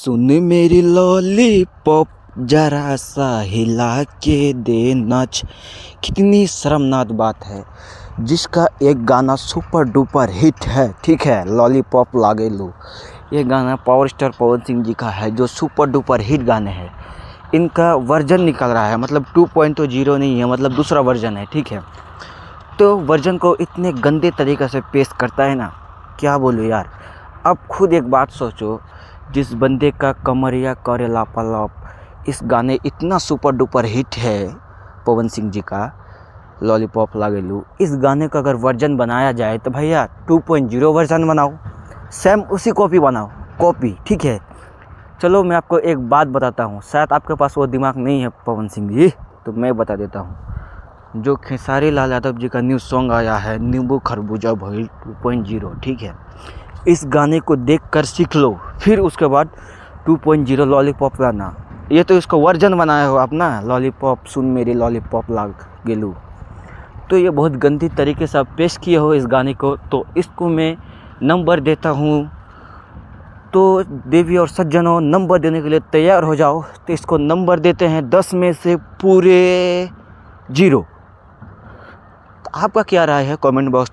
सुन मेरी लॉलीपॉप जरा सा हिला के दे नाच। कितनी शर्मनाक बात है, जिसका एक गाना सुपर डुपर हिट है, ठीक है, लॉलीपॉप लागे लो। ये गाना पावर स्टार पवन सिंह जी का है, जो सुपर डुपर हिट गाने हैं। इनका वर्जन निकल रहा है, मतलब 2.0 नहीं है, मतलब दूसरा वर्जन है, ठीक है। तो वर्जन को इतने गंदे तरीके से पेश करता है ना, क्या बोलूँ यार। अब खुद एक बात सोचो, जिस बंदे का कमरिया करे लापालाप, इस गाने इतना सुपर डुपर हिट है पवन सिंह जी का लॉलीपॉप लागेलू, इस गाने का अगर वर्जन बनाया जाए तो भैया 2.0 वर्जन बनाओ, सेम उसी कॉपी बनाओ, कॉपी, ठीक है। चलो मैं आपको एक बात बताता हूँ, शायद आपके पास वो दिमाग नहीं है पवन सिंह जी, तो मैं बता देता हूँ। जो खेसारी लाल यादव जी का न्यू सॉन्ग आया है, नींबू खरबूजा भइल 2.0, ठीक है, इस गाने को देखकर सीख लो, फिर उसके बाद 2.0 लॉलीपॉप लाना। ये तो इसको वर्जन बनाया हो आप ना, लॉलीपॉप सुन मेरी लॉलीपॉप लाग गेलू। तो ये बहुत गंदी तरीके से आप पेश किए हो इस गाने को, तो इसको मैं नंबर देता हूँ। तो देवी और सज्जनों, नंबर देने के लिए तैयार हो जाओ। तो इसको नंबर देते हैं 10 में से पूरे 0। तो आपका क्या राय है, कमेंट बॉक्स